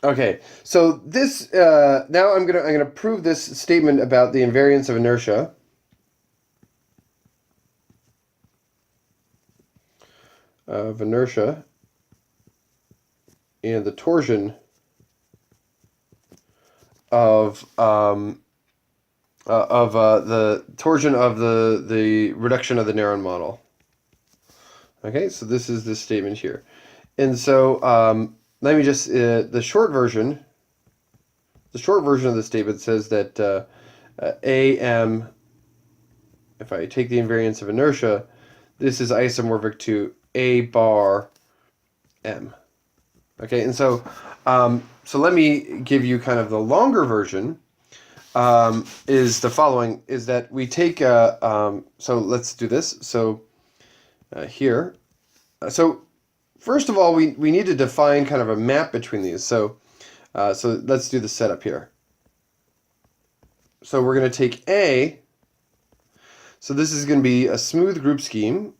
Okay, so this now I'm gonna prove this statement about the invariance of inertia. And the torsion of the torsion of the reduction of the Neron model. Okay, so this is this statement here, and so let me just the short version. The short version of the statement says that AM, if I take the invariance of inertia, this is isomorphic to A bar M. Okay, and so let me give you kind of the longer version. Is the following: is that we take so let's do this. So here, so first of all, we need to define kind of a map between these. So let's do the setup here. So we're going to take A. So this is going to be a smooth group scheme.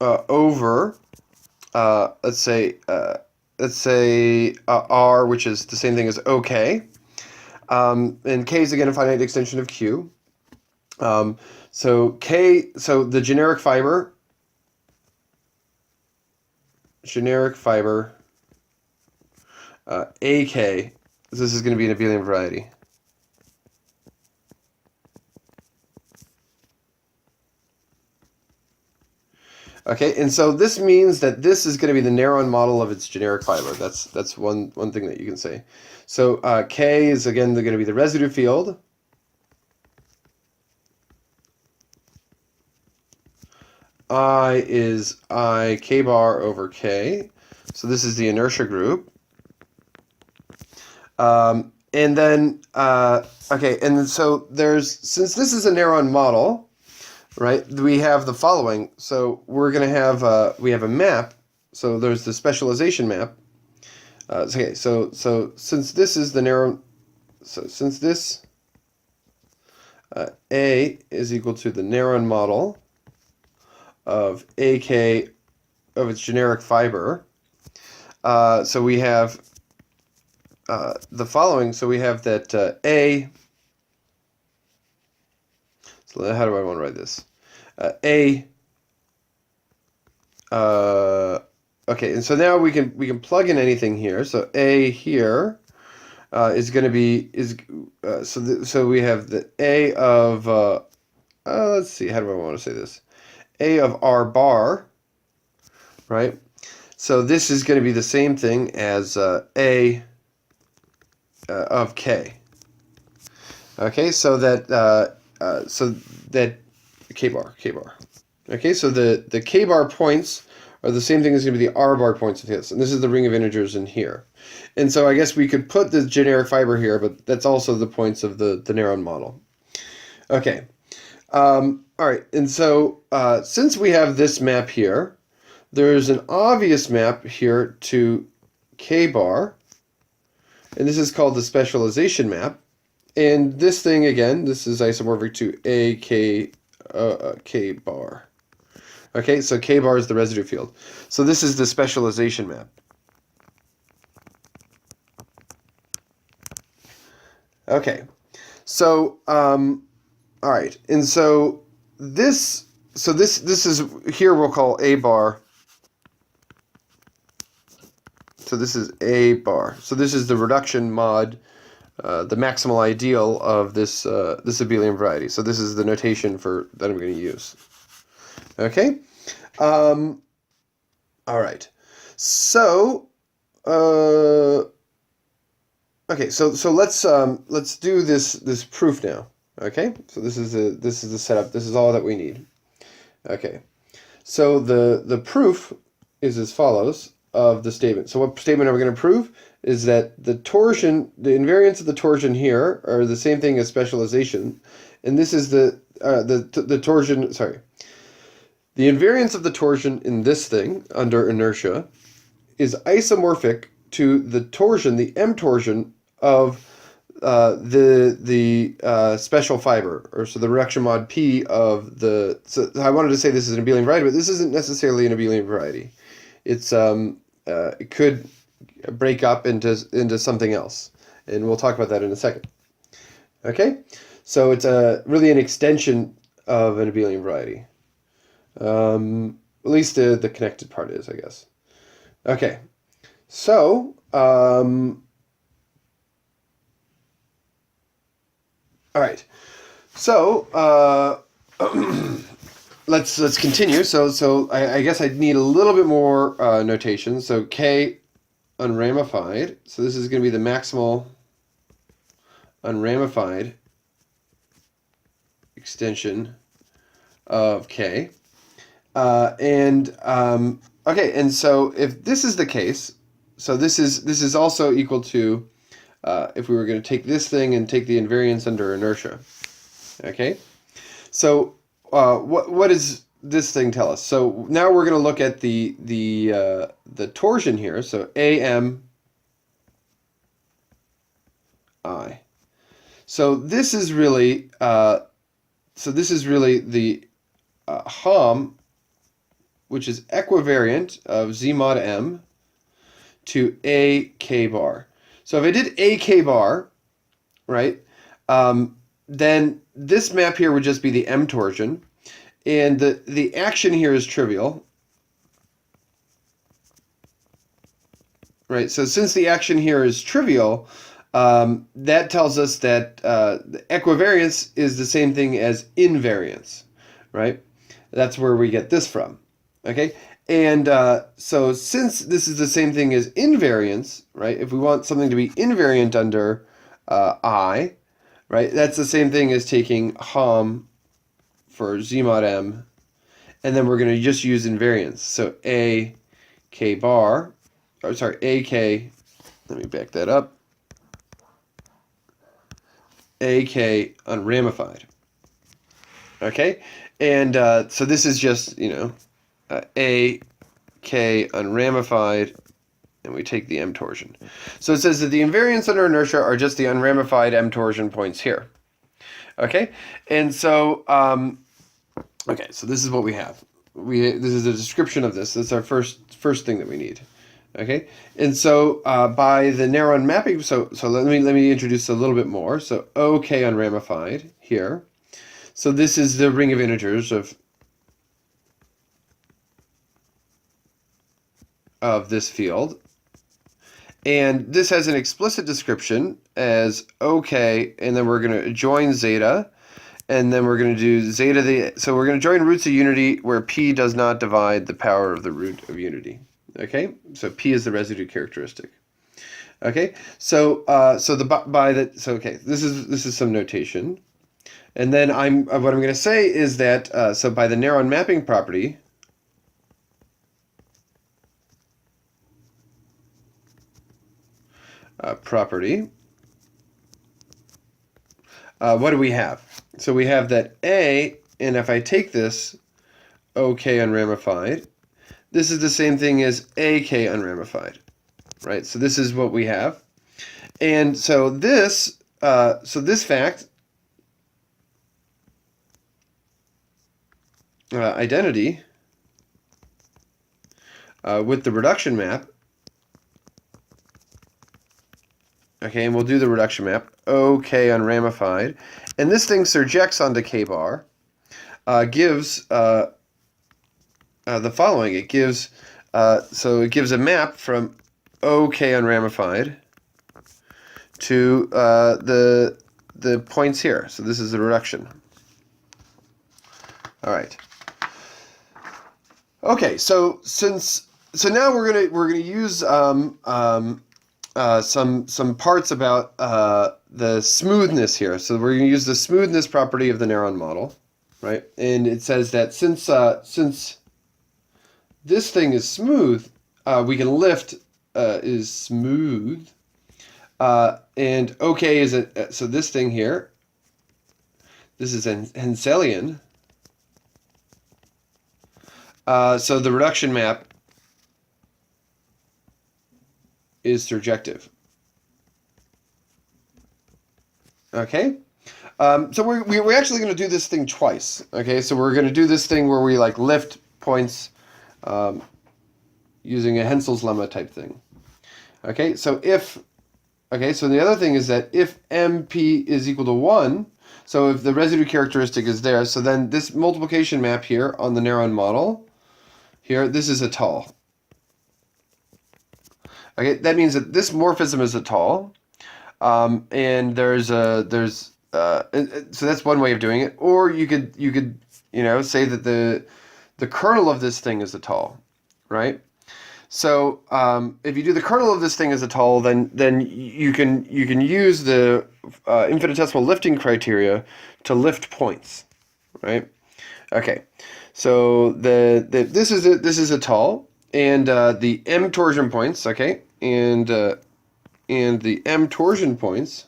Over, let's say R, which is the same thing as OK. And K is again a finite extension of Q. So the generic fiber, AK, this is going to be an abelian variety. Okay, and so this means that this is going to be the Neron model of its generic fiber. That's one thing that you can say. So K is again going to be the residue field. I is I K bar over K. So this is the inertia group. And then okay, and then so since this is a Neron model, right? We have the following. So we're going to have we have a map. So there's the specialization map. Okay, so since this is the Neron, so since this A is equal to the Neron model of AK of its generic fiber, so we have the following. So we have that A. So how do I want to write this? A. Okay, and so now we can plug in anything here. So A here is going to be so we have the A of let's see, how do I want to say this? A of R bar, right? So this is going to be the same thing as A of K. Okay, so that K bar. Okay, so the K bar points are the same thing as going to be the R bar points of this, and this is the ring of integers in here. And so I guess we could put the generic fiber here, but that's also the points of the Neron model. Okay, all right, and so since we have this map here, there's an obvious map here to K bar, and this is called the specialization map. And this thing, again, this is isomorphic to K bar. Okay, so K bar is the residue field. So this is the specialization map. Okay, so all right, and so this is here we'll call A bar. So this is A bar. So this is the reduction mod, the maximal ideal of this this abelian variety. So this is the notation for that I'm going to use. Okay. All right. So okay. So let's do this proof now. Okay. So this is the setup. This is all that we need. Okay. So the proof is as follows of the statement. So what statement are we going to prove? Is that the torsion, the invariants of the torsion here are the same thing as specialization, and this is the torsion. Sorry, the invariance of the torsion in this thing under inertia is isomorphic to the torsion, the M torsion of the special fiber, or so the reduction mod P of the. So I wanted to say this is an abelian variety, but this isn't necessarily an abelian variety. It's it could break up into something else, and we'll talk about that in a second. Okay, so it's really an extension of an abelian variety. At least the connected part is, I guess. Okay, so all right. So let's continue. So I guess I need a little bit more notation. So K unramified. So this is going to be the maximal unramified extension of K. Okay, and so if this is the case, so this is also equal to if we were going to take this thing and take the invariance under inertia. Okay, so what does this thing tell us? So now we're going to look at the torsion here. So AMI. So this is really the HOM, which is equivariant of Z mod M to A K bar. So if I did A K bar, right, then this map here would just be the M torsion, and the action here is trivial, right? So since the action here is trivial, that tells us that the equivariance is the same thing as invariance, right? That's where we get this from, okay? And so since this is the same thing as invariance, right? If we want something to be invariant under I, right? That's the same thing as taking HOM for Z mod M, and then we're going to just use invariance. So A K bar, or sorry, A K, let me back that up. AK unramified. Okay, and so this is just, AK unramified, and we take the M torsion. So it says that the invariants under inertia are just the unramified M torsion points here. Okay, and so okay, so this is what we have. This is a description of this. That's our first thing that we need. Okay, and so by the Neron mapping, so let me introduce a little bit more. So OK unramified here. So this is the ring of integers of this field, and this has an explicit description as OK, and then we're going to join zeta, and then we're going to do zeta so we're going to join roots of unity where P does not divide the power of the root of unity. Okay, so P is the residue characteristic. Okay, so okay, this is some notation, and then what I'm going to say is that so by the Neron mapping property, what do we have? So we have that A, and if I take this OK unramified, this is the same thing as AK unramified, right? So this is what we have, and so this fact identity with the reduction map. Okay, and we'll do the reduction map. OK unramified, and this thing surjects onto K bar. Gives the following. It gives it gives a map from OK unramified to the points here. So this is the reduction. All right. Okay, so now we're gonna use some parts about the smoothness here. So we're gonna use the smoothness property of the Neron model, right? And it says that since this thing is smooth, we can lift is smooth, and OK is so this thing here. This is Henselian. So the reduction map is surjective. Okay. So we're actually going to do this thing twice. Okay, so we're going to do this thing where we like lift points using a Hensel's lemma type thing. Okay, so so the other thing is that if MP is equal to 1, so if the residue characteristic is there, so then this multiplication map here on the Neron model, here, this is a tall. Okay, that means that this morphism is a tall, and so that's one way of doing it. Or you could say that the kernel of this thing is a tall, right? So if you do the kernel of this thing as a tall, then you can use the infinitesimal lifting criteria to lift points, right? Okay, so this is a tall, and the M torsion points, okay, and the M torsion points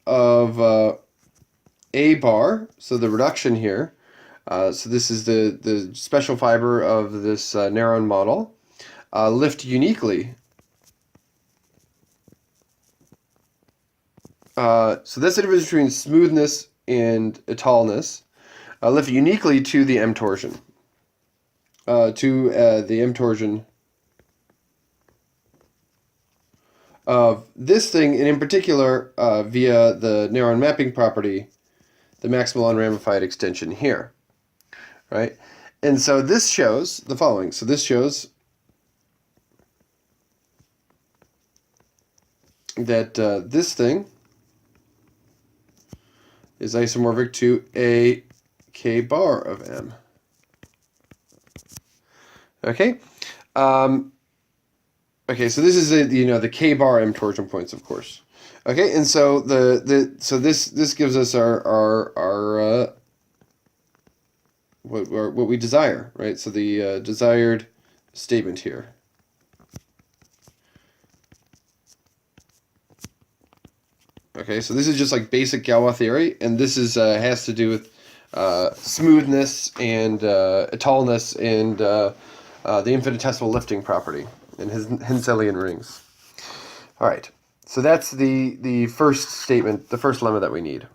of A bar, so the reduction here. So this is the special fiber of this Neron model, lift uniquely. So that's the difference between smoothness and tallness. Lift uniquely to the M torsion. To the M torsion of this thing, and in particular via the Neron mapping property, the maximal unramified extension here. Right? And so this shows the following. So this shows that this thing is isomorphic to a k bar of M. Okay? Okay, so this is the k bar M torsion points, of course. Okay, and so this gives us our what we desire, right? So the desired statement here. Okay, so this is just like basic Galois theory, and this is has to do with smoothness and tallness and the infinitesimal lifting property in Henselian rings. All right, so that's the first statement, the first lemma that we need.